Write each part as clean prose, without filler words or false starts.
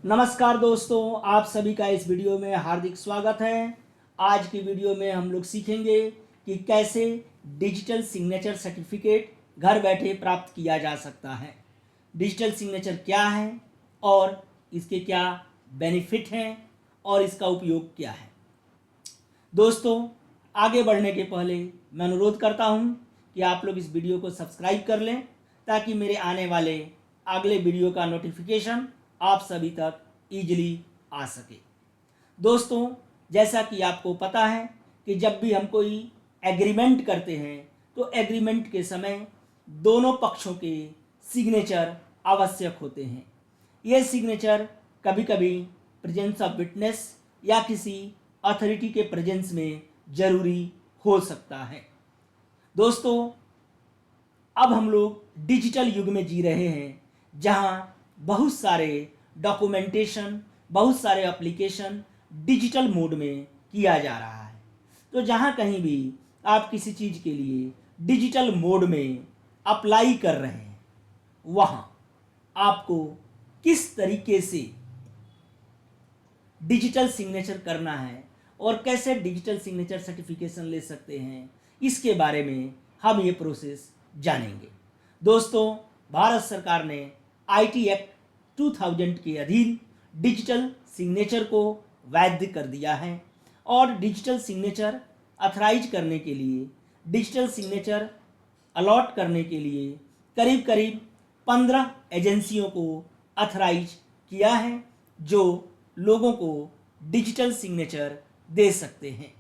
नमस्कार दोस्तों, आप सभी का इस वीडियो में हार्दिक स्वागत है। आज की वीडियो में हम लोग सीखेंगे कि कैसे डिजिटल सिग्नेचर सर्टिफिकेट घर बैठे प्राप्त किया जा सकता है। डिजिटल सिग्नेचर क्या है और इसके क्या बेनिफिट हैं और इसका उपयोग क्या है। दोस्तों, आगे बढ़ने के पहले मैं अनुरोध करता हूं कि आप लोग इस वीडियो को सब्सक्राइब कर लें ताकि मेरे आने वाले अगले वीडियो का नोटिफिकेशन आप सभी तक ईजिली आ सके। दोस्तों, जैसा कि आपको पता है कि जब भी हम कोई एग्रीमेंट करते हैं तो एग्रीमेंट के समय दोनों पक्षों के सिग्नेचर आवश्यक होते हैं। ये सिग्नेचर कभी कभी प्रेजेंस ऑफ विटनेस या किसी अथॉरिटी के प्रेजेंस में जरूरी हो सकता है। दोस्तों, अब हम लोग डिजिटल युग में जी रहे हैं जहां बहुत सारे डॉक्यूमेंटेशन, बहुत सारे एप्लीकेशन डिजिटल मोड में किया जा रहा है। तो जहां कहीं भी आप किसी चीज़ के लिए डिजिटल मोड में अप्लाई कर रहे हैं, वहां आपको किस तरीके से डिजिटल सिग्नेचर करना है और कैसे डिजिटल सिग्नेचर सर्टिफिकेशन ले सकते हैं, इसके बारे में हम ये प्रोसेस जानेंगे। दोस्तों, भारत सरकार ने आईटी एक्ट 2000 के अधीन डिजिटल सिग्नेचर को वैध कर दिया है और डिजिटल सिग्नेचर अथराइज करने के लिए, डिजिटल सिग्नेचर अलॉट करने के लिए करीब करीब 15 एजेंसियों को अथराइज किया है जो लोगों को डिजिटल सिग्नेचर दे सकते हैं।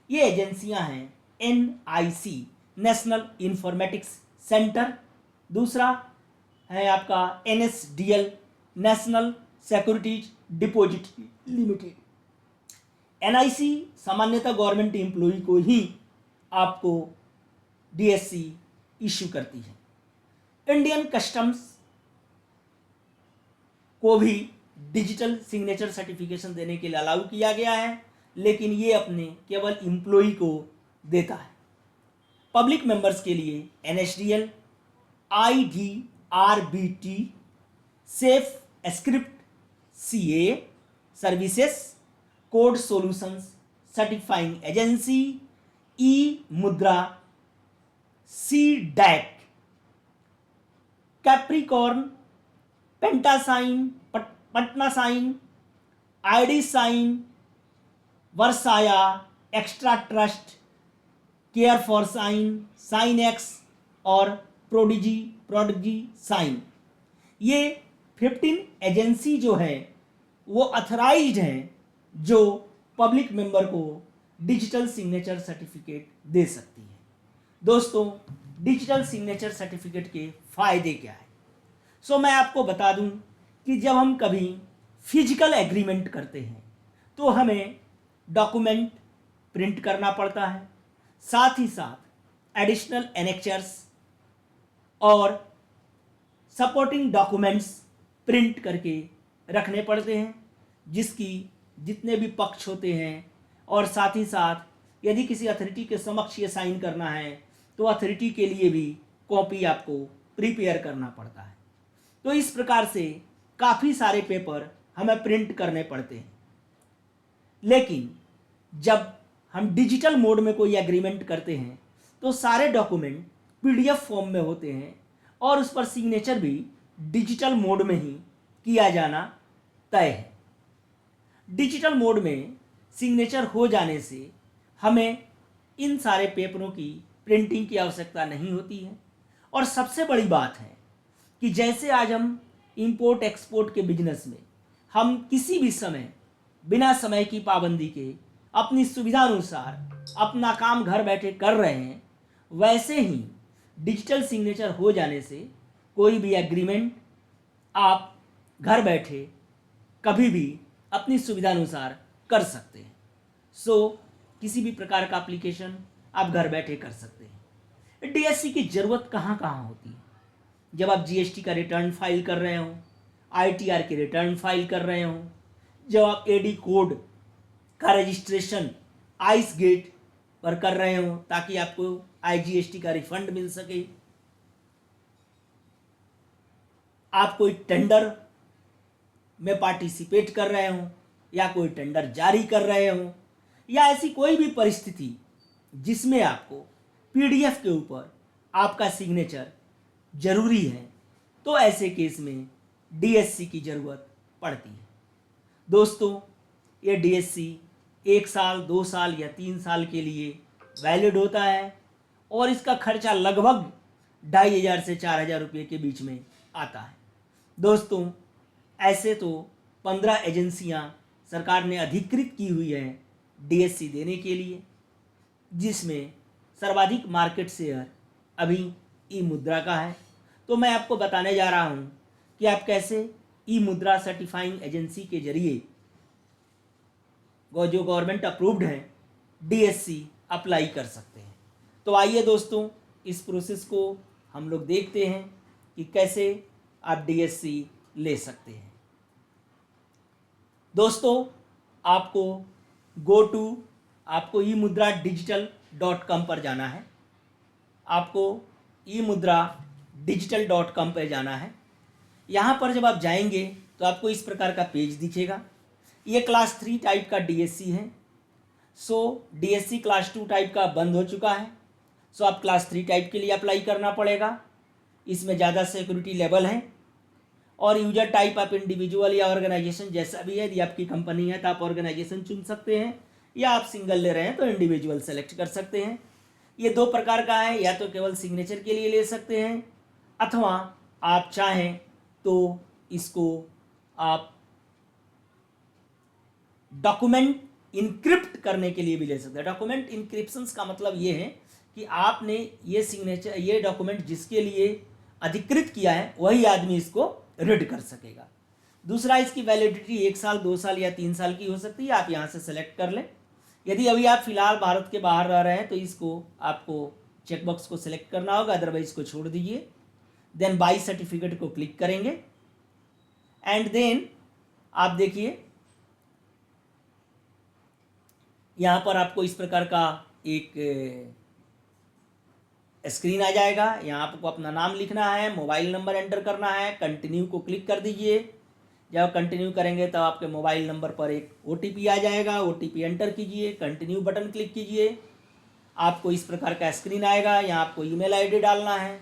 ये एजेंसियां हैं NIC, नेशनल इंफॉर्मेटिक्स सेंटर। दूसरा है आपका NSDL, national securities depository limited. NIC सामान्यतः गवर्नमेंट एम्प्लॉय को ही आपको DSC इश्यू करती है। इंडियन कस्टम्स को भी डिजिटल सिग्नेचर सर्टिफिकेशन देने के लिए अलाउ किया गया है, लेकिन ये अपने केवल एम्प्लॉय को देता है। पब्लिक मेंबर्स के लिए NSDL, IDRBT, safe script CA services, code solutions certifying agency, Mudra, CDAC, Capricorn, Pantasign, Patna sign, ID sign, Verasys, extra trust, care for sign, sign X और प्रोडिजी साइन। ये 15 एजेंसी जो है वो अथराइज्ड हैं जो पब्लिक मेंबर को डिजिटल सिग्नेचर सर्टिफिकेट दे सकती है। दोस्तों, डिजिटल सिग्नेचर सर्टिफिकेट के फायदे क्या है? मैं आपको बता दूं कि जब हम कभी फिजिकल एग्रीमेंट करते हैं तो हमें डॉक्यूमेंट प्रिंट करना पड़ता है, साथ ही साथ एडिशनल एनेक्चर्स और सपोर्टिंग डॉक्यूमेंट्स प्रिंट करके रखने पड़ते हैं, जिसकी जितने भी पक्ष होते हैं, और साथ ही साथ यदि किसी अथॉरिटी के समक्ष ये साइन करना है तो अथॉरिटी के लिए भी कॉपी आपको प्रिपेयर करना पड़ता है। तो इस प्रकार से काफ़ी सारे पेपर हमें प्रिंट करने पड़ते हैं। लेकिन जब हम डिजिटल मोड में कोई एग्रीमेंट करते हैं तो सारे डॉक्यूमेंट PDF फॉर्म में होते हैं और उस पर सिग्नेचर भी डिजिटल मोड में ही किया जाना तय है। डिजिटल मोड में सिग्नेचर हो जाने से हमें इन सारे पेपरों की प्रिंटिंग की आवश्यकता नहीं होती है। और सबसे बड़ी बात है कि जैसे आज हम इंपोर्ट एक्सपोर्ट के बिजनेस में हम किसी भी समय बिना समय की पाबंदी के अपनी सुविधा अनुसार अपना काम घर बैठे कर रहे हैं, वैसे ही डिजिटल सिग्नेचर हो जाने से कोई भी एग्रीमेंट आप घर बैठे कभी भी अपनी सुविधा अनुसार कर सकते हैं। किसी भी प्रकार का एप्लीकेशन आप घर बैठे कर सकते हैं। DSC की ज़रूरत कहाँ कहाँ होती है? जब आप GST का रिटर्न फाइल कर रहे हो, ITR के रिटर्न फाइल कर रहे हो, जब आप AD कोड का रजिस्ट्रेशन आइस गेट पर कर रहे हो ताकि आपको IGST का रिफंड मिल सके, आप कोई टेंडर में पार्टिसिपेट कर रहे हों या कोई टेंडर जारी कर रहे हों या ऐसी कोई भी परिस्थिति जिसमें आपको पीडीएफ के ऊपर आपका सिग्नेचर जरूरी है, तो ऐसे केस में डीएससी की ज़रूरत पड़ती है। दोस्तों, ये डीएससी 1 साल, 2 साल या 3 साल के लिए वैलिड होता है और इसका खर्चा लगभग 2500 से 4000 रुपये के बीच में आता है। दोस्तों, ऐसे तो 15 एजेंसियां सरकार ने अधिकृत की हुई है डीएससी देने के लिए, जिसमें सर्वाधिक मार्केट शेयर अभी ई मुद्रा का है। तो मैं आपको बताने जा रहा हूं कि आप कैसे ई मुद्रा सर्टिफाइंग एजेंसी के जरिए जो गवर्नमेंट अप्रूव्ड है डीएससी अप्लाई कर सकते हैं। तो आइए दोस्तों, इस प्रोसेस को हम लोग देखते हैं कि कैसे आप डीएससी ले सकते हैं। दोस्तों, आपको eMudra.digital.com पर जाना है। आपको eMudra.digital.com पर जाना है। यहाँ पर जब आप जाएंगे तो आपको इस प्रकार का पेज दिखेगा। ये क्लास 3 टाइप का डीएससी है। डीएससी क्लास 2 टाइप का बंद हो चुका है। आप क्लास 3 टाइप के लिए अप्लाई करना पड़ेगा। इसमें ज़्यादा सिक्योरिटी लेवल है और यूजर टाइप आप इंडिविजुअल या ऑर्गेनाइजेशन जैसा भी है। यदि आपकी कंपनी है तो आप ऑर्गेनाइजेशन चुन सकते हैं या आप सिंगल ले रहे हैं तो इंडिविजुअल सेलेक्ट कर सकते हैं। ये 2 प्रकार का है, या तो केवल सिग्नेचर के लिए ले सकते हैं अथवा आप चाहें तो इसको आप डॉक्यूमेंट इनक्रिप्ट करने के लिए भी ले सकते हैं। डॉक्यूमेंट इनक्रिप्शंस का मतलब ये है कि आपने ये डॉक्यूमेंट जिसके लिए अधिकृत किया है वही आदमी इसको रीड कर सकेगा। दूसरा, इसकी वैलिडिटी 1 साल, 2 साल या 3 साल की हो सकती है। आप यहाँ से सेलेक्ट कर लें। यदि अभी आप फिलहाल भारत के बाहर रह रहे हैं तो इसको आपको चेकबॉक्स को सिलेक्ट करना होगा, अदरवाइज इसको छोड़ दीजिए। देन बाई सर्टिफिकेट को क्लिक करेंगे एंड देन आप देखिए यहाँ पर आपको इस प्रकार का एक स्क्रीन आ जाएगा। यहाँ आपको अपना नाम लिखना है, मोबाइल नंबर एंटर करना है, कंटिन्यू को क्लिक कर दीजिए। जब कंटिन्यू करेंगे तब आपके मोबाइल नंबर पर एक ओटीपी आ जाएगा। ओटीपी एंटर कीजिए, कंटिन्यू बटन क्लिक कीजिए। आपको इस प्रकार का स्क्रीन आएगा। यहाँ आपको ईमेल आईडी डालना है।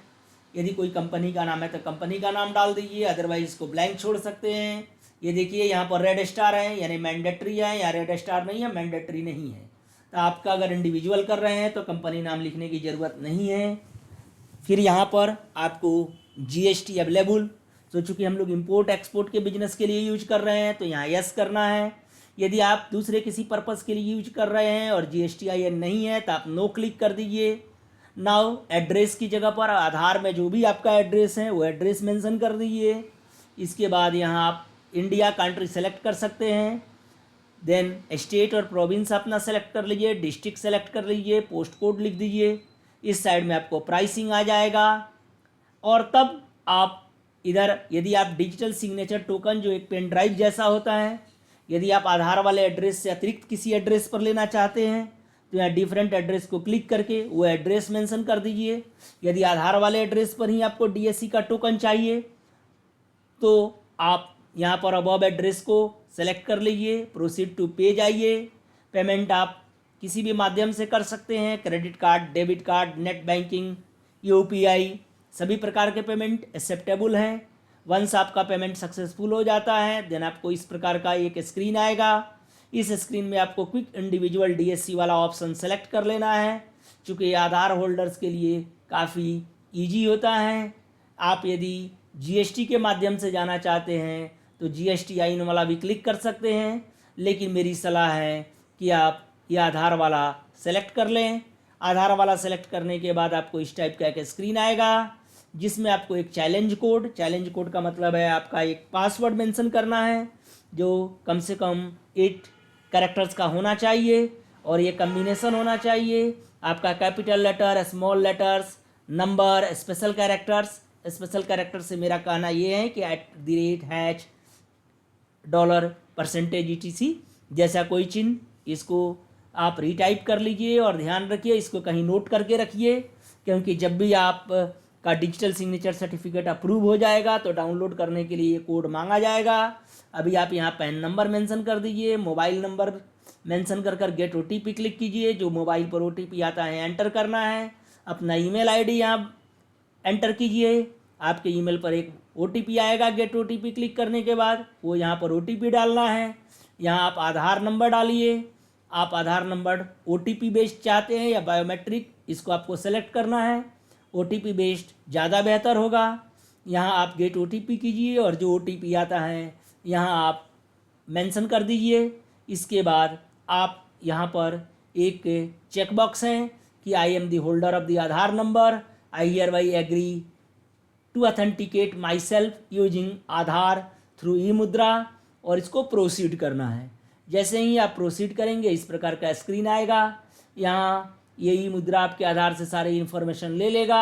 यदि कोई कंपनी का नाम है तो कंपनी का नाम डाल दीजिए, अदरवाइज इसको ब्लैंक छोड़ सकते हैं। ये देखिए यहाँ पर रेड स्टार है यानी मैंडेटरी है, या रेड स्टार नहीं है, मैंडेटरी नहीं है। तो आपका अगर इंडिविजुअल कर रहे हैं तो कंपनी नाम लिखने की ज़रूरत नहीं है। फिर यहाँ पर आपको जीएसटी अवेलेबल, तो चूँकि हम लोग इंपोर्ट एक्सपोर्ट के बिजनेस के लिए यूज कर रहे हैं तो यहाँ यस करना है। यदि आप दूसरे किसी पर्पज़ के लिए यूज कर रहे हैं और GSTIN नहीं है तो आप नो क्लिक कर दीजिए। नाउ एड्रेस की जगह पर आधार में जो भी आपका एड्रेस है वो एड्रेस मेंशन कर दीजिए। इसके बाद यहाँ आप इंडिया कंट्री सेलेक्ट कर सकते हैं। देन स्टेट और प्रोविंस अपना सेलेक्ट कर लीजिए, डिस्ट्रिक्ट सेलेक्ट कर लीजिए, पोस्ट कोड लिख दीजिए। इस साइड में आपको प्राइसिंग आ जाएगा और तब आप इधर यदि आप डिजिटल सिग्नेचर टोकन जो एक पेन ड्राइव जैसा होता है, यदि आप आधार वाले एड्रेस से अतिरिक्त किसी एड्रेस पर लेना चाहते हैं तो यहाँ डिफरेंट एड्रेस को क्लिक करके वो एड्रेस मेंशन कर दीजिए। यदि आधार वाले एड्रेस पर ही आपको डीएससी का टोकन चाहिए तो आप यहाँ पर अबव एड्रेस को सेलेक्ट कर लीजिए, प्रोसीड टू पे जाइए। पेमेंट आप किसी भी माध्यम से कर सकते हैं, credit card, debit card, net banking, UPI, सभी प्रकार के पेमेंट एक्सेप्टेबल हैं। वंस आपका पेमेंट सक्सेसफुल हो जाता है देन आपको इस प्रकार का एक स्क्रीन आएगा। इस स्क्रीन में आपको क्विक इंडिविजुअल डीएससी वाला ऑप्शन सेलेक्ट कर लेना है, चूँकि आधार होल्डर्स के लिए काफ़ी ईजी होता है। आप यदि जीएसटी के माध्यम से जाना चाहते हैं तो GSTIN वाला भी क्लिक कर सकते हैं, लेकिन मेरी सलाह है कि आप ये आधार वाला सेलेक्ट कर लें। आधार वाला सेलेक्ट करने के बाद आपको इस टाइप का एक स्क्रीन आएगा जिसमें आपको एक चैलेंज कोड का मतलब है आपका एक पासवर्ड मेंशन करना है जो कम से कम 8 कैरेक्टर्स का होना चाहिए और ये कम्बिनेशन होना चाहिए आपका capital letter, small letters, number, special characters. Special character से मेरा कहना ये है कि $% जैसा कोई चिन्ह, इसको आप रीटाइप कर लीजिए और ध्यान रखिए इसको कहीं नोट करके रखिए, क्योंकि जब भी आप का डिजिटल सिग्नेचर सर्टिफिकेट अप्रूव हो जाएगा तो डाउनलोड करने के लिए कोड मांगा जाएगा। अभी आप यहाँ पैन नंबर मेंशन कर दीजिए, मोबाइल नंबर मेंशन कर गेट OTP क्लिक कीजिए। जो मोबाइल पर OTP आता है एंटर करना है। अपना ईमेल आईडी यहाँ एंटर कीजिए। आपके ईमेल पर एक OTP आएगा गेट OTP क्लिक करने के बाद, वो यहाँ पर OTP डालना है। यहाँ आप आधार नंबर डालिए। आप आधार नंबर OTP बेस्ड चाहते हैं या बायोमेट्रिक, इसको आपको सेलेक्ट करना है। OTP बेस्ड ज़्यादा बेहतर होगा। यहाँ आप गेट OTP कीजिए और जो OTP आता है यहाँ आप मेंशन कर दीजिए। इसके बाद आप यहाँ पर एक चेकबॉक्स है कि I am the holder of the Aadhaar number, I hereby agree to authenticate myself using Aadhaar through e Mudra, और इसको प्रोसीड करना है। जैसे ही आप प्रोसीड करेंगे इस प्रकार का स्क्रीन आएगा। यहाँ ये ई मुद्रा आपके आधार से सारी इन्फॉर्मेशन ले लेगा।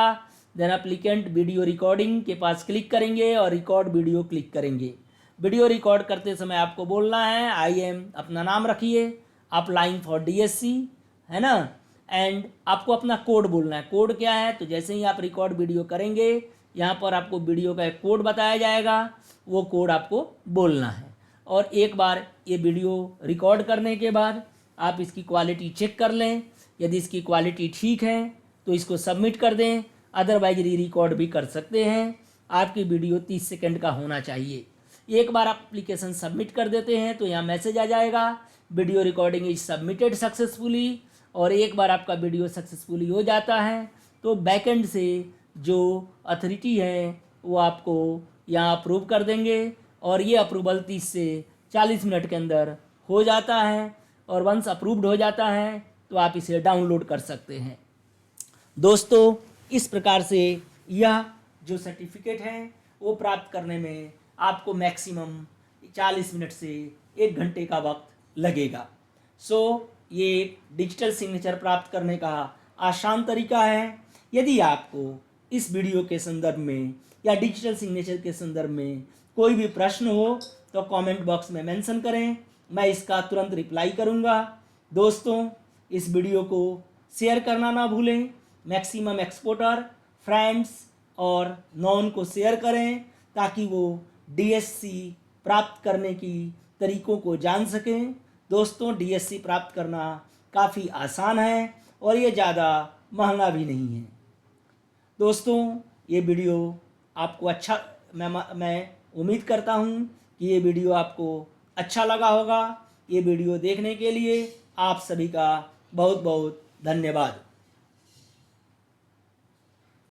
देन एप्लीकेंट वीडियो रिकॉर्डिंग के पास क्लिक करेंगे और रिकॉर्ड वीडियो क्लिक करेंगे। वीडियो रिकॉर्ड करते समय आपको बोलना है आई एम, अपना नाम रखिए, अप्लाइंग फॉर DSC, है ना, एंड आपको अपना कोड बोलना है। कोड क्या है, तो जैसे ही आप रिकॉर्ड वीडियो करेंगे यहाँ पर आपको वीडियो का एक कोड बताया जाएगा, वो कोड आपको बोलना है। और एक बार ये वीडियो रिकॉर्ड करने के बाद आप इसकी क्वालिटी चेक कर लें। यदि इसकी क्वालिटी ठीक है तो इसको सबमिट कर दें, अदरवाइज रिकॉर्ड भी कर सकते हैं। आपकी वीडियो 30 सेकंड का होना चाहिए। एक बार आप एप्लीकेशन सबमिट कर देते हैं तो यहाँ मैसेज आ जाएगा video recording is submitted successfully. और एक बार आपका वीडियो सक्सेसफुली हो जाता है तो बैकएंड से जो अथॉरिटी है वो आपको यहाँ अप्रूव कर देंगे और ये अप्रूवल 30 से 40 मिनट के अंदर हो जाता है। और वंस अप्रूव्ड हो जाता है तो आप इसे डाउनलोड कर सकते हैं। दोस्तों, इस प्रकार से यह जो सर्टिफिकेट है वो प्राप्त करने में आपको मैक्सिमम 40 मिनट से 1 घंटे का वक्त लगेगा। ये डिजिटल सिग्नेचर प्राप्त करने का आसान तरीका है। यदि आपको इस वीडियो के संदर्भ में या डिजिटल सिग्नेचर के संदर्भ में कोई भी प्रश्न हो तो कमेंट बॉक्स में मेंशन करें, मैं इसका तुरंत रिप्लाई करूंगा। दोस्तों, इस वीडियो को शेयर करना ना भूलें। मैक्सिमम एक्सपोर्टर, फ्रेंड्स और नॉन को शेयर करें ताकि वो DSC प्राप्त करने की तरीक़ों को जान सकें। दोस्तों, DSC प्राप्त करना काफ़ी आसान है और ये ज़्यादा महंगा भी नहीं है। दोस्तों, ये वीडियो आपको अच्छा, मैं उम्मीद करता हूँ कि ये वीडियो आपको अच्छा लगा होगा। ये वीडियो देखने के लिए आप सभी का बहुत बहुत धन्यवाद।